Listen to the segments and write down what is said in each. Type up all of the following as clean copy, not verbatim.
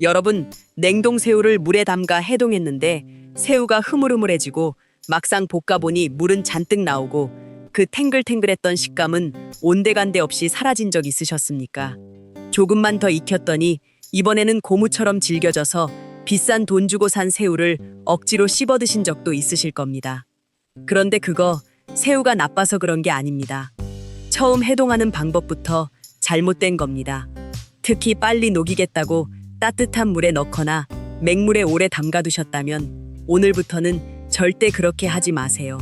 여러분, 냉동 새우를 물에 담가 해동했는데 새우가 흐물흐물해지고 막상 볶아보니 물은 잔뜩 나오고 그 탱글탱글했던 식감은 온데간데 없이 사라진 적 있으셨습니까? 조금만 더 익혔더니 이번에는 고무처럼 질겨져서 비싼 돈 주고 산 새우를 억지로 씹어 드신 적도 있으실 겁니다. 그런데 그거 새우가 나빠서 그런 게 아닙니다. 처음 해동하는 방법부터 잘못된 겁니다. 특히 빨리 녹이겠다고 따뜻한 물에 넣거나 맹물에 오래 담가두셨다면 오늘부터는 절대 그렇게 하지 마세요.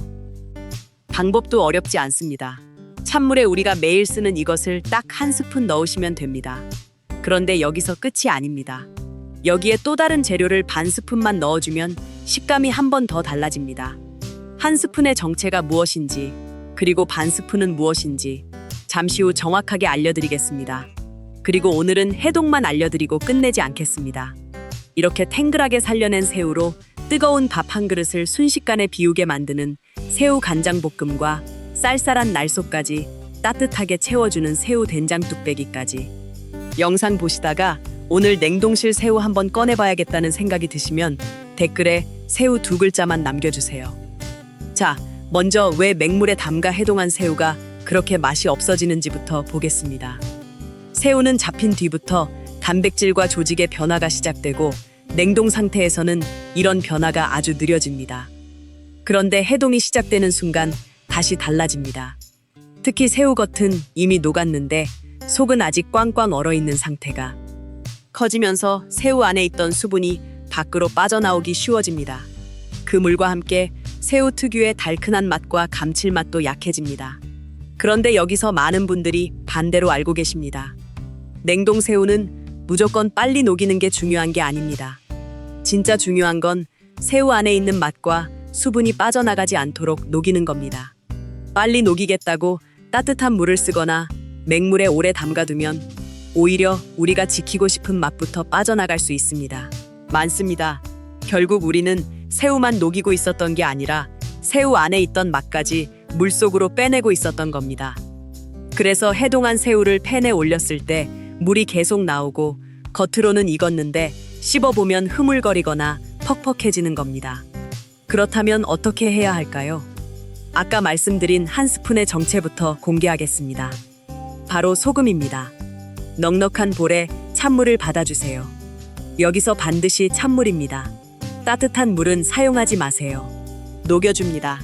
방법도 어렵지 않습니다. 찬물에 우리가 매일 쓰는 이것을 딱 한 스푼 넣으시면 됩니다. 그런데 여기서 끝이 아닙니다. 여기에 또 다른 재료를 반 스푼만 넣어주면 식감이 한 번 더 달라집니다. 한 스푼의 정체가 무엇인지, 그리고 반 스푼은 무엇인지 잠시 후 정확하게 알려드리겠습니다. 그리고 오늘은 해동만 알려드리고 끝내지 않겠습니다. 이렇게 탱글하게 살려낸 새우로 뜨거운 밥 한 그릇을 순식간에 비우게 만드는 새우 간장볶음과 쌀쌀한 날소까지 따뜻하게 채워주는 새우 된장 뚝배기까지. 영상 보시다가 오늘 냉동실 새우 한번 꺼내봐야겠다는 생각이 드시면 댓글에 새우 2글자만 남겨주세요. 자, 먼저 왜 맹물에 담가 해동한 새우가 그렇게 맛이 없어지는지부터 보겠습니다. 새우는 잡힌 뒤부터 단백질과 조직의 변화가 시작되고 냉동 상태에서는 이런 변화가 아주 느려집니다. 그런데 해동이 시작되는 순간 다시 달라집니다. 특히 새우 겉은 이미 녹았는데 속은 아직 꽝꽝 얼어있는 상태가 커지면서 새우 안에 있던 수분이 밖으로 빠져나오기 쉬워집니다. 그 물과 함께 새우 특유의 달큰한 맛과 감칠맛도 약해집니다. 그런데 여기서 많은 분들이 반대로 알고 계십니다. 냉동 새우는 무조건 빨리 녹이는 게 중요한 게 아닙니다. 진짜 중요한 건 새우 안에 있는 맛과 수분이 빠져나가지 않도록 녹이는 겁니다. 빨리 녹이겠다고 따뜻한 물을 쓰거나 맹물에 오래 담가두면 오히려 우리가 지키고 싶은 맛부터 빠져나갈 수 있습니다. 많습니다. 결국 우리는 새우만 녹이고 있었던 게 아니라 새우 안에 있던 맛까지 물속으로 빼내고 있었던 겁니다. 그래서 해동한 새우를 팬에 올렸을 때 물이 계속 나오고 겉으로는 익었는데 씹어보면 흐물거리거나 퍽퍽해지는 겁니다. 그렇다면 어떻게 해야 할까요? 아까 말씀드린 한 스푼의 정체부터 공개하겠습니다. 바로 소금입니다. 넉넉한 볼에 찬물을 받아주세요. 여기서 반드시 찬물입니다. 따뜻한 물은 사용하지 마세요. 녹여줍니다.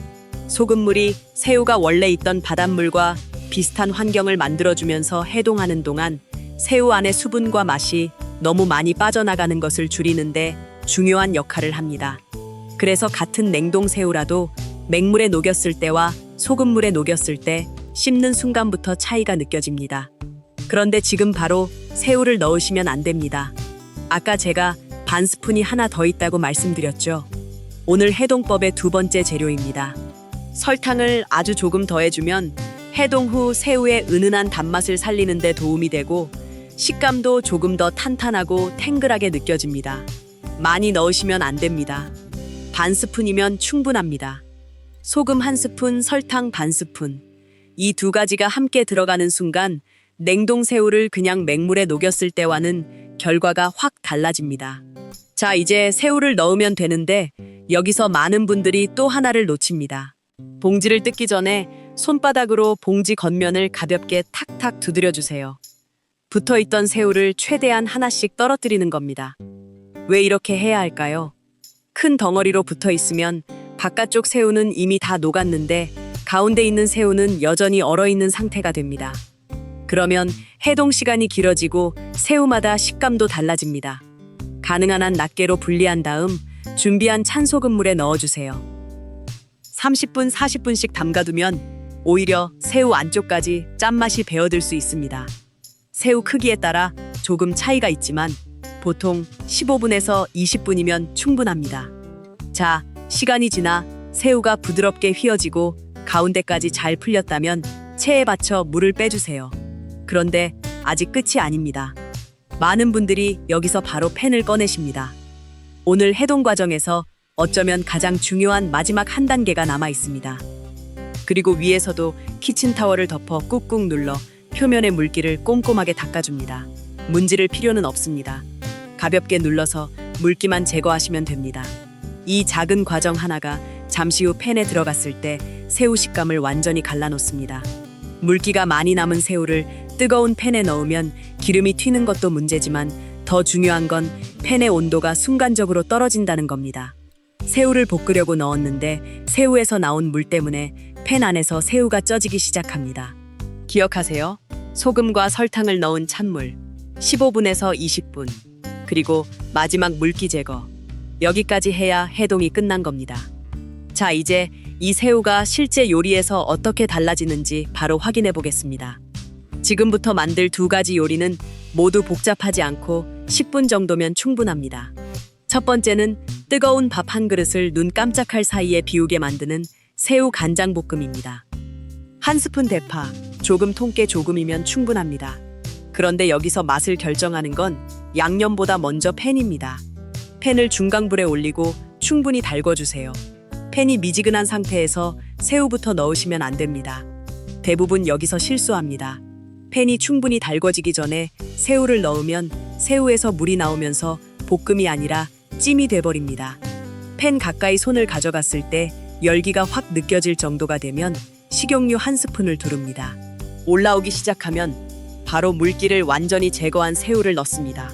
소금물이 새우가 원래 있던 바닷물과 비슷한 환경을 만들어주면서 해동하는 동안 새우 안의 수분과 맛이 너무 많이 빠져나가는 것을 줄이는데 중요한 역할을 합니다. 그래서 같은 냉동 새우라도 맹물에 녹였을 때와 소금물에 녹였을 때 씹는 순간부터 차이가 느껴집니다. 그런데 지금 바로 새우를 넣으시면 안 됩니다. 아까 제가 반 스푼이 하나 더 있다고 말씀드렸죠. 오늘 해동법의 두 번째 재료입니다. 설탕을 아주 조금 더해주면 해동 후 새우의 은은한 단맛을 살리는 데 도움이 되고 식감도 조금 더 탄탄하고 탱글하게 느껴집니다. 많이 넣으시면 안 됩니다. 반 스푼이면 충분합니다. 소금 한 스푼, 설탕 반 스푼. 이 두 가지가 함께 들어가는 순간 냉동 새우를 그냥 맹물에 녹였을 때와는 결과가 확 달라집니다. 자, 이제 새우를 넣으면 되는데 여기서 많은 분들이 또 하나를 놓칩니다. 봉지를 뜯기 전에 손바닥으로 봉지 겉면을 가볍게 탁탁 두드려주세요. 붙어있던 새우를 최대한 하나씩 떨어뜨리는 겁니다. 왜 이렇게 해야 할까요? 큰 덩어리로 붙어있으면 바깥쪽 새우는 이미 다 녹았는데 가운데 있는 새우는 여전히 얼어있는 상태가 됩니다. 그러면 해동 시간이 길어지고 새우마다 식감도 달라집니다. 가능한 한 낱개로 분리한 다음 준비한 찬소금물에 넣어주세요. 30분, 40분씩 담가두면 오히려 새우 안쪽까지 짠맛이 배어들 수 있습니다. 새우 크기에 따라 조금 차이가 있지만 보통 15분에서 20분이면 충분합니다. 자, 시간이 지나 새우가 부드럽게 휘어지고 가운데까지 잘 풀렸다면 체에 받쳐 물을 빼주세요. 그런데 아직 끝이 아닙니다. 많은 분들이 여기서 바로 팬을 꺼내십니다. 오늘 해동 과정에서 어쩌면 가장 중요한 마지막 한 단계가 남아 있습니다. 그리고 위에서도 키친타월을 덮어 꾹꾹 눌러 표면의 물기를 꼼꼼하게 닦아줍니다. 문지를 필요는 없습니다. 가볍게 눌러서 물기만 제거하시면 됩니다. 이 작은 과정 하나가 잠시 후 팬에 들어갔을 때 새우 식감을 완전히 갈라놓습니다. 물기가 많이 남은 새우를 뜨거운 팬에 넣으면 기름이 튀는 것도 문제지만 더 중요한 건 팬의 온도가 순간적으로 떨어진다는 겁니다. 새우를 볶으려고 넣었는데 새우에서 나온 물 때문에 팬 안에서 새우가 쪄지기 시작합니다. 기억하세요. 소금과 설탕을 넣은 찬물 15분에서 20분, 그리고 마지막 물기 제거. 여기까지 해야 해동이 끝난 겁니다. 자, 이제 이 새우가 실제 요리에서 어떻게 달라지는지 바로 확인해 보겠습니다. 지금부터 만들 두 가지 요리는 모두 복잡하지 않고 10분 정도면 충분합니다. 첫 번째는 뜨거운 밥 한 그릇을 눈 깜짝할 사이에 비우게 만드는 새우 간장볶음입니다. 한 스푼 대파, 조금 통깨 조금이면 충분합니다. 그런데 여기서 맛을 결정하는 건 양념보다 먼저 팬입니다. 팬을 중강불에 올리고 충분히 달궈주세요. 팬이 미지근한 상태에서 새우부터 넣으시면 안 됩니다. 대부분 여기서 실수합니다. 팬이 충분히 달궈지기 전에 새우를 넣으면 새우에서 물이 나오면서 볶음이 아니라 찜이 돼버립니다. 팬 가까이 손을 가져갔을 때 열기가 확 느껴질 정도가 되면 식용유 한 스푼을 두릅니다. 올라오기 시작하면 바로 물기를 완전히 제거한 새우를 넣습니다.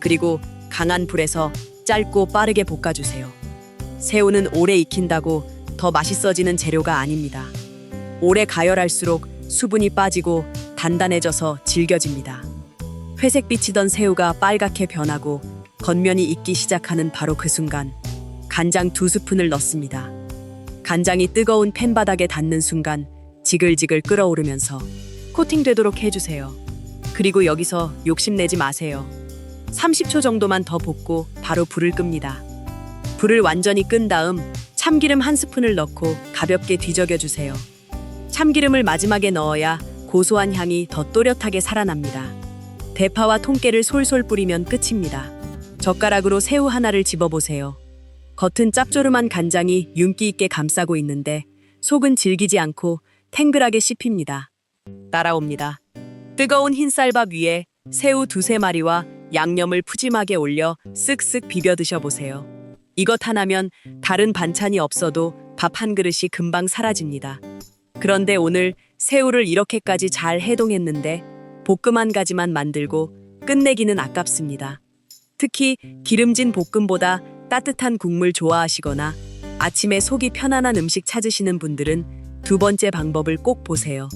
그리고 강한 불에서 짧고 빠르게 볶아주세요. 새우는 오래 익힌다고 더 맛있어지는 재료가 아닙니다. 오래 가열할수록 수분이 빠지고 단단해져서 질겨집니다. 회색 비치던 새우가 빨갛게 변하고 겉면이 익기 시작하는 바로 그 순간 간장 2스푼을 넣습니다. 간장이 뜨거운 팬바닥에 닿는 순간 지글지글 끓어오르면서 코팅되도록 해주세요. 그리고 여기서 욕심내지 마세요. 30초 정도만 더 볶고 바로 불을 끕니다. 불을 완전히 끈 다음 참기름 한 스푼을 넣고 가볍게 뒤적여주세요. 참기름을 마지막에 넣어야 고소한 향이 더 또렷하게 살아납니다. 대파와 통깨를 솔솔 뿌리면 끝입니다. 젓가락으로 새우 하나를 집어보세요. 겉은 짭조름한 간장이 윤기 있게 감싸고 있는데 속은 질기지 않고 탱글하게 씹힙니다. 따라옵니다. 뜨거운 흰쌀밥 위에 새우 2~3마리와 양념을 푸짐하게 올려 쓱쓱 비벼 드셔보세요. 이것 하나면 다른 반찬이 없어도 밥 한 그릇이 금방 사라집니다. 그런데 오늘 새우를 이렇게까지 잘 해동했는데 볶음 한 가지만 만들고 끝내기는 아깝습니다. 특히 기름진 볶음보다 따뜻한 국물 좋아하시거나 아침에 속이 편안한 음식 찾으시는 분들은 두 번째 방법을 꼭 보세요.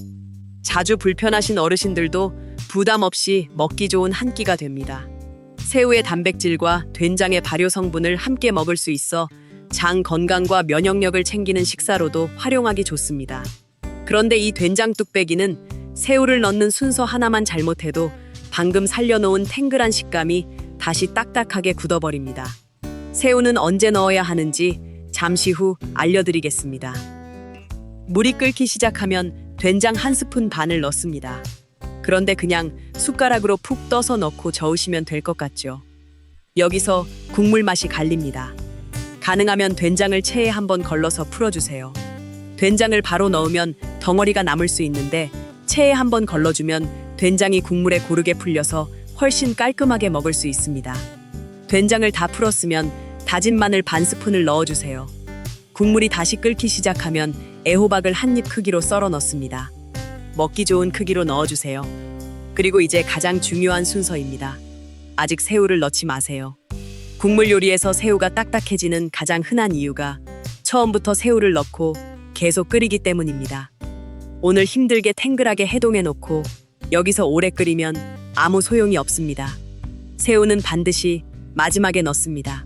자주 불편하신 어르신들도 부담 없이 먹기 좋은 한 끼가 됩니다. 새우의 단백질과 된장의 발효 성분을 함께 먹을 수 있어 장 건강과 면역력을 챙기는 식사로도 활용하기 좋습니다. 그런데 이 된장 뚝배기는 새우를 넣는 순서 하나만 잘못해도 방금 살려놓은 탱글한 식감이 다시 딱딱하게 굳어버립니다. 새우는 언제 넣어야 하는지 잠시 후 알려드리겠습니다. 물이 끓기 시작하면 된장 한 스푼 반을 넣습니다. 그런데 그냥 숟가락으로 푹 떠서 넣고 저으시면 될 것 같죠? 여기서 국물 맛이 갈립니다. 가능하면 된장을 체에 한번 걸러서 풀어주세요. 된장을 바로 넣으면 덩어리가 남을 수 있는데 체에 한번 걸러주면 된장이 국물에 고르게 풀려서 훨씬 깔끔하게 먹을 수 있습니다. 된장을 다 풀었으면 다진 마늘 반 스푼을 넣어주세요. 국물이 다시 끓기 시작하면 애호박을 한 입 크기로 썰어 넣습니다. 먹기 좋은 크기로 넣어주세요. 그리고 이제 가장 중요한 순서입니다. 아직 새우를 넣지 마세요. 국물 요리에서 새우가 딱딱해지는 가장 흔한 이유가 처음부터 새우를 넣고 계속 끓이기 때문입니다. 오늘 힘들게 탱글하게 해동해놓고 여기서 오래 끓이면 아무 소용이 없습니다. 새우는 반드시 마지막에 넣습니다.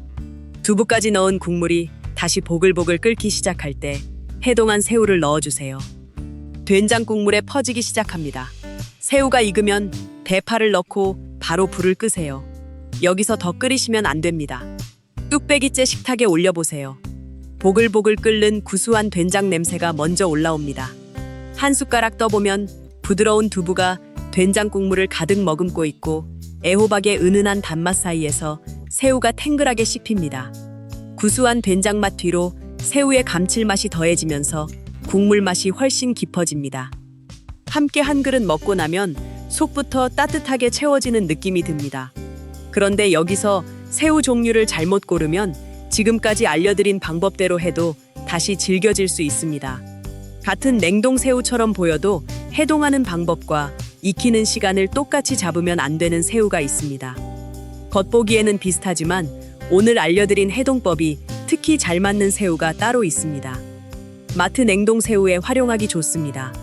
두부까지 넣은 국물이 다시 보글보글 끓기 시작할 때 해동한 새우를 넣어주세요. 된장 국물에 퍼지기 시작합니다. 새우가 익으면 대파를 넣고 바로 불을 끄세요. 여기서 더 끓이시면 안 됩니다. 뚝배기째 식탁에 올려보세요. 보글보글 끓는 구수한 된장 냄새가 먼저 올라옵니다. 한 숟가락 떠보면 부드러운 두부가 된장 국물을 가득 머금고 있고 애호박의 은은한 단맛 사이에서 새우가 탱글하게 씹힙니다. 구수한 된장 맛 뒤로 새우의 감칠맛이 더해지면서 국물 맛이 훨씬 깊어집니다. 함께 한 그릇 먹고 나면 속부터 따뜻하게 채워지는 느낌이 듭니다. 그런데 여기서 새우 종류를 잘못 고르면 지금까지 알려드린 방법대로 해도 다시 질겨질 수 있습니다. 같은 냉동 새우처럼 보여도 해동하는 방법과 익히는 시간을 똑같이 잡으면 안 되는 새우가 있습니다. 겉보기에는 비슷하지만 오늘 알려드린 해동법이 특히 잘 맞는 새우가 따로 있습니다. 마트 냉동 새우에 활용하기 좋습니다.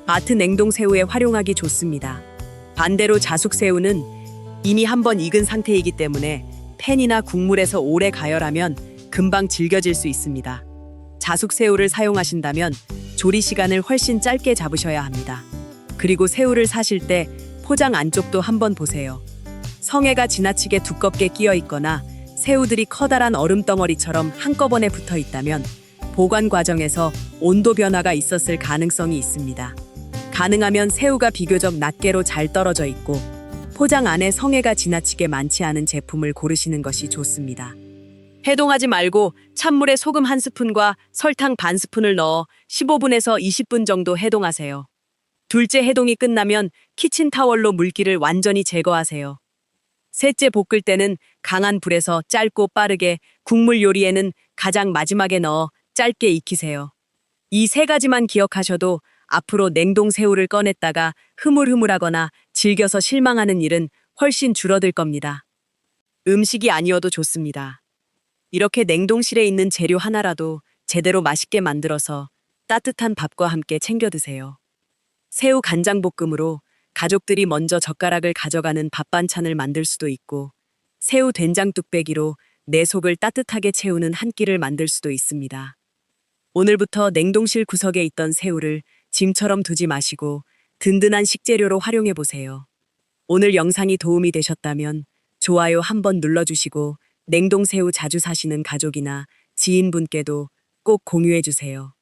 마트 냉동 새우에 활용하기 좋습니다. 반대로 자숙 새우는 이미 한번 익은 상태이기 때문에 팬이나 국물에서 오래 가열하면 금방 질겨질 수 있습니다. 자숙 새우를 사용하신다면 조리 시간을 훨씬 짧게 잡으셔야 합니다. 그리고 새우를 사실 때 포장 안쪽도 한번 보세요. 성에가 지나치게 두껍게 끼어 있거나 새우들이 커다란 얼음 덩어리처럼 한꺼번에 붙어 있다면 보관 과정에서 온도 변화가 있었을 가능성이 있습니다. 가능하면 새우가 비교적 낱개로 잘 떨어져 있고 포장 안에 성에가 지나치게 많지 않은 제품을 고르시는 것이 좋습니다. 해동하지 말고 찬물에 소금 1스푼과 설탕 반 스푼을 넣어 15분에서 20분 정도 해동하세요. 둘째 해동이 끝나면 키친타월로 물기를 완전히 제거하세요. 셋째 볶을 때는 강한 불에서 짧고 빠르게, 국물 요리에는 가장 마지막에 넣어 짧게 익히세요. 이 세 가지만 기억하셔도 앞으로 냉동 새우를 꺼냈다가 흐물흐물하거나 질겨서 실망하는 일은 훨씬 줄어들 겁니다. 음식이 아니어도 좋습니다. 이렇게 냉동실에 있는 재료 하나라도 제대로 맛있게 만들어서 따뜻한 밥과 함께 챙겨 드세요. 새우 간장볶음으로 가족들이 먼저 젓가락을 가져가는 밥 반찬을 만들 수도 있고, 새우 된장 뚝배기로 내 속을 따뜻하게 채우는 한 끼를 만들 수도 있습니다. 오늘부터 냉동실 구석에 있던 새우를 짐처럼 두지 마시고 든든한 식재료로 활용해 보세요. 오늘 영상이 도움이 되셨다면 좋아요 한번 눌러주시고 냉동 새우 자주 사시는 가족이나 지인분께도 꼭 공유해 주세요.